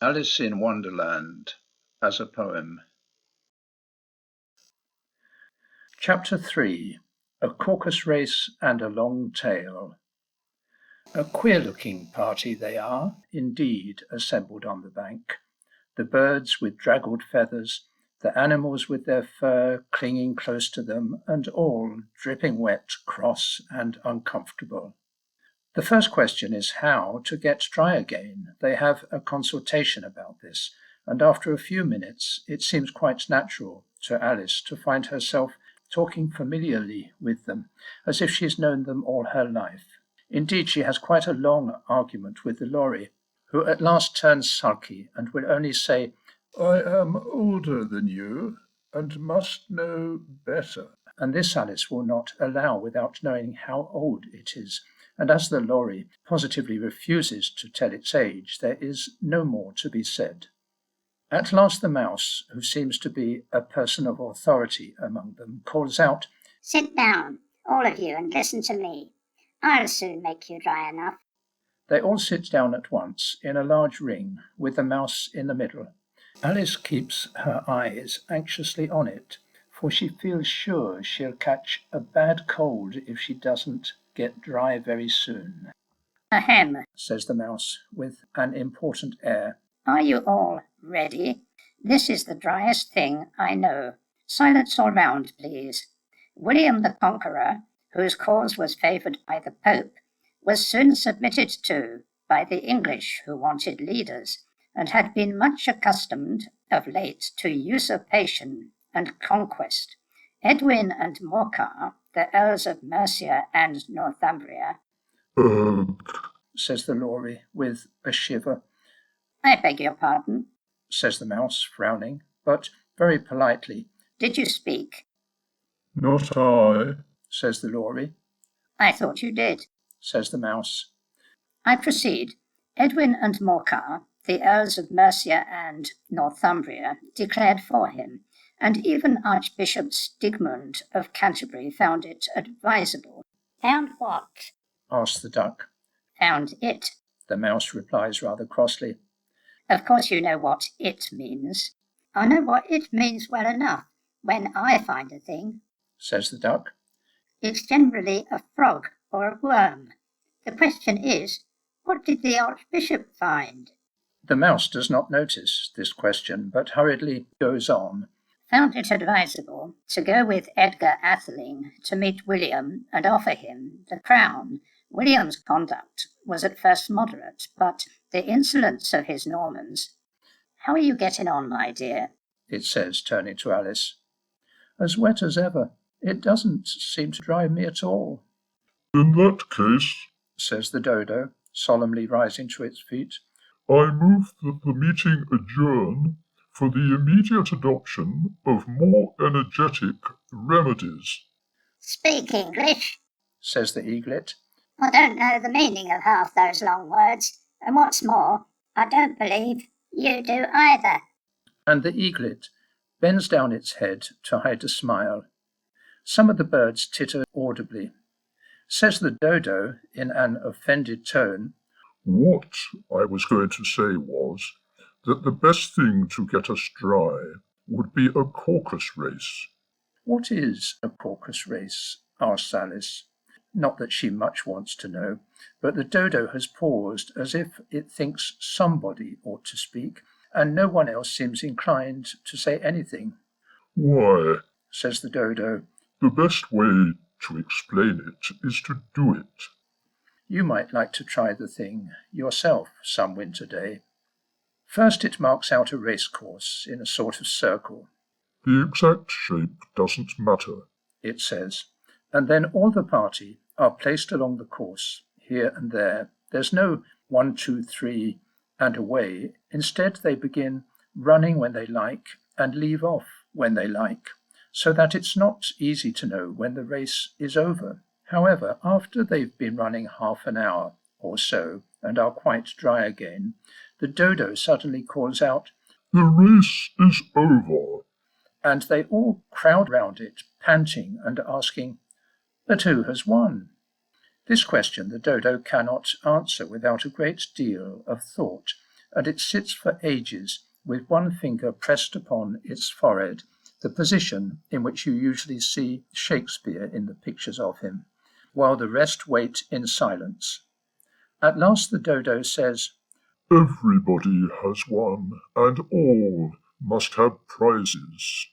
Alice in Wonderland as a poem. Chapter 3. A Caucus Race and a Long Tale. A queer-looking party they are, indeed, assembled on the bank. The birds with draggled feathers, the animals with their fur clinging close to them, and all dripping wet, cross, and uncomfortable. The first question is how to get dry again. They have a consultation about this, and after a few minutes it seems quite natural to Alice to find herself talking familiarly with them, as if she's known them all her life. Indeed, she has quite a long argument with the lorry, who at last turns sulky and will only say, "I am older than you, and must know better." And this Alice will not allow without knowing how old it is. And as the lorry positively refuses to tell its age, there is no more to be said. At last the mouse, who seems to be a person of authority among them, calls out, "Sit down, all of you, and listen to me. I'll soon make you dry enough." They all sit down at once in a large ring, with the mouse in the middle. Alice keeps her eyes anxiously on it, for she feels sure she'll catch a bad cold if she doesn't get dry very soon. "Ahem," says the mouse, with an important air. "Are you all ready? This is the driest thing I know. Silence all round, please. William the Conqueror, whose cause was favoured by the Pope, was soon submitted to by the English, who wanted leaders, and had been much accustomed of late to usurpation and conquest. Edwin and Morcar, the Earls of Mercia and Northumbria," says the lorry with a shiver. "I beg your pardon," says the mouse, frowning, but very politely. "Did you speak?" "Not I," says the lorry. "I thought you did," says the mouse. "I proceed. Edwin and Morcar, the Earls of Mercia and Northumbria, declared for him, and even Archbishop Stigmund of Canterbury found it advisable." "Found what?" asks the duck. "Found it," the mouse replies rather crossly. "Of course you know what it means." "I know what it means well enough. When I find a thing," says the duck, "it's generally a frog or a worm. The question is, what did the Archbishop find?" The mouse does not notice this question, but hurriedly goes on. "Found it advisable to go with Edgar Atheling to meet William and offer him the crown. William's conduct was at first moderate, but the insolence of his Normans—" "How are you getting on, my dear?" it says, turning to Alice. "As wet as ever. It doesn't seem to dry me at all." "In that case," says the dodo, solemnly rising to its feet, "I move that the meeting adjourn for the immediate adoption of more energetic remedies." "Speak English," says the eaglet. "I don't know the meaning of half those long words, and what's more, I don't believe you do either." And the eaglet bends down its head to hide a smile. Some of the birds titter audibly. Says the dodo in an offended tone, "What I was going to say was that the best thing to get us dry would be a caucus race." "What is a caucus race?" asks Alice. Not that she much wants to know, but the dodo has paused as if it thinks somebody ought to speak, and no one else seems inclined to say anything. "Why," says the dodo, "the best way to explain it is to do it." You might like to try the thing yourself some winter day. First it marks out a race course in a sort of circle. "The exact shape doesn't matter," it says, and then all the party are placed along the course, here and there. There's no 1, 2, 3 and away. Instead they begin running when they like and leave off when they like, so that it's not easy to know when the race is over. However, after they've been running half an hour or so and are quite dry again, the dodo suddenly calls out, "The race is over," and they all crowd round it, panting and asking, "But who has won?" This question the dodo cannot answer without a great deal of thought, and it sits for ages with one finger pressed upon its forehead, the position in which you usually see Shakespeare in the pictures of him, while the rest wait in silence. At last the dodo says, "Everybody has one, and all must have prizes."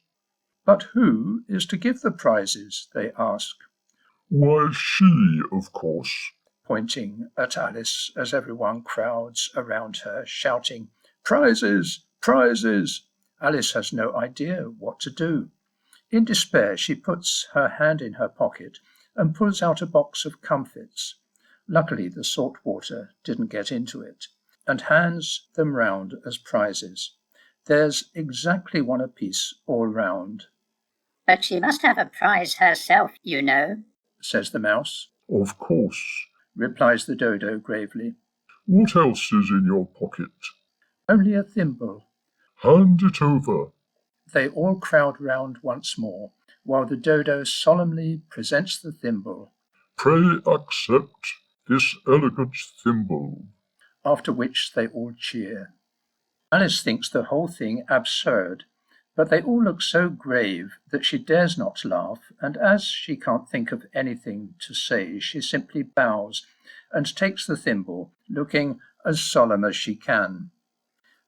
"But who is to give the prizes?" they ask. "Why, she, of course," pointing at Alice as everyone crowds around her, shouting, "Prizes! Prizes!" Alice has no idea what to do. In despair, she puts her hand in her pocket and pulls out a box of comfits. Luckily, the salt water didn't get into it, and hands them round as prizes. There's exactly one apiece all round. "But she must have a prize herself, you know," says the mouse. "Of course," replies the dodo gravely. "What else is in your pocket?" Only a thimble. "Hand it over." They all crowd round once more, while the dodo solemnly presents the thimble. "Pray accept this elegant thimble." After which they all cheer. Alice thinks the whole thing absurd, but they all look so grave that she dares not laugh, and as she can't think of anything to say, she simply bows and takes the thimble, looking as solemn as she can.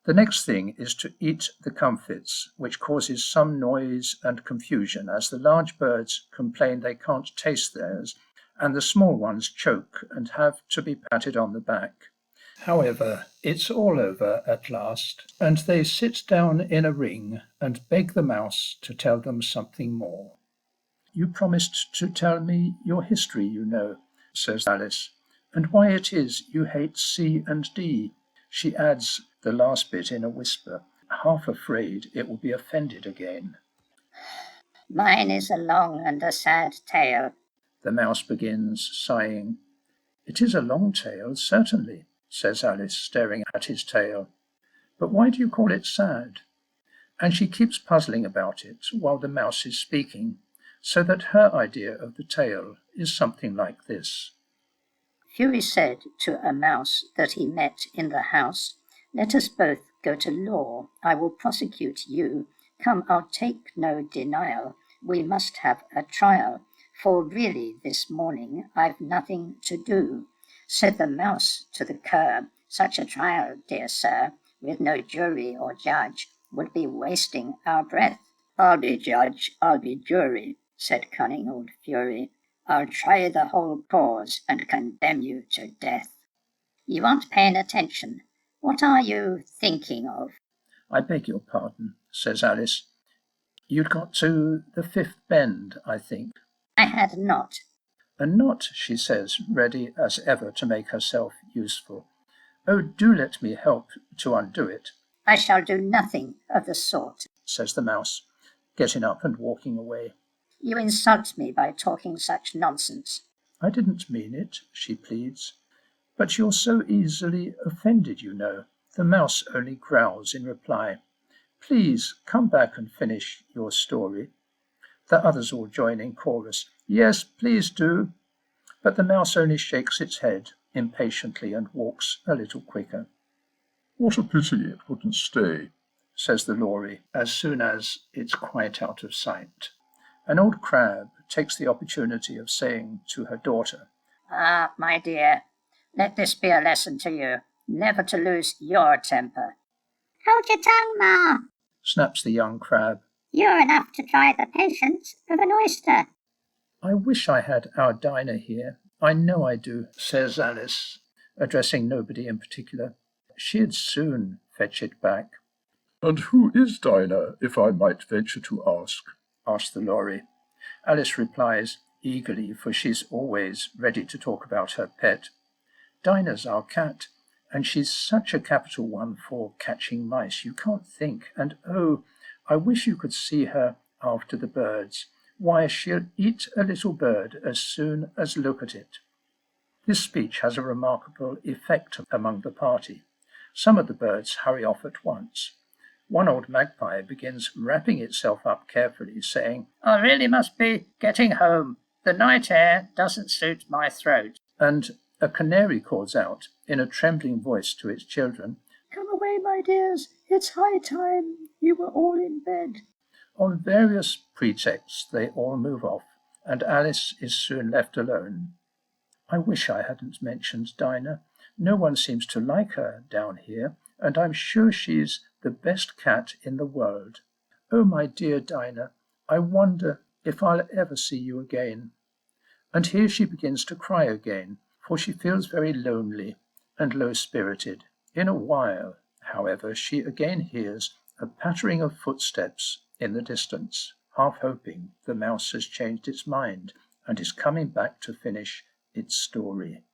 The next thing is to eat the comfits, which causes some noise and confusion as the large birds complain they can't taste theirs, and the small ones choke and have to be patted on the back. However, it's all over at last, and they sit down in a ring and beg the mouse to tell them something more. "You promised to tell me your history, you know," says Alice, "and why it is you hate C and D." She adds the last bit in a whisper, half afraid it will be offended again. "Mine is a long and a sad tale," the mouse begins, sighing. "It is a long tale, certainly," says Alice, staring at his tail. "But why do you call it sad?" And she keeps puzzling about it while the mouse is speaking, so that her idea of the tale is something like this. "Fury said to a mouse that he met in the house, 'Let us both go to law. I will prosecute you. Come, I'll take no denial. We must have a trial, for really this morning I've nothing to do.' Said the mouse to the cur, 'Such a trial, dear sir, with no jury or judge, would be wasting our breath.' 'I'll be judge, I'll be jury,' said cunning old Fury. 'I'll try the whole cause and condemn you to death.' You aren't paying attention. What are you thinking of?" "I beg your pardon," says Alice. "You'd got to the fifth bend, I think." "I had not." "A knot," she says, ready as ever to make herself useful. "Oh, do let me help to undo it." "I shall do nothing of the sort," says the mouse, getting up and walking away. "You insult me by talking such nonsense." "I didn't mean it," she pleads. "But you're so easily offended, you know." The mouse only growls in reply. "Please come back and finish your story." The others all join in chorus. "Yes, please do." But the mouse only shakes its head impatiently and walks a little quicker. "What a pity it wouldn't stay," says the Lory, as soon as it's quite out of sight. An old crab takes the opportunity of saying to her daughter, "Ah, my dear, let this be a lesson to you, never to lose your temper." "Hold your tongue, Ma," snaps the young crab. "You're enough to try the patience of an oyster." "I wish I had our Dinah here. I know I do," says Alice, addressing nobody in particular. "She'd soon fetch it back." "And who is Dinah, if I might venture to ask?" asks the Lory. Alice replies eagerly, for she's always ready to talk about her pet. "Dinah's our cat, and she's such a capital one for catching mice, you can't think. And oh, I wish you could see her after the birds. Why, she'll eat a little bird as soon as look at it." This speech has a remarkable effect among the party. Some of the birds hurry off at once. One old magpie begins wrapping itself up carefully, saying, "I really must be getting home. The night air doesn't suit my throat." And a canary calls out in a trembling voice to its children, "Come away away, my dears. It's high time you were all in bed." On various pretexts they all move off, and Alice is soon left alone. I wish I hadn't mentioned Dinah. No one seems to like her down here, and I'm sure she's the best cat in the world. Oh, my dear Dinah, I wonder if I'll ever see you again. And here she begins to cry again, for she feels very lonely and low-spirited. In a while, however, she again hears a pattering of footsteps in the distance, half hoping the mouse has changed its mind and is coming back to finish its story.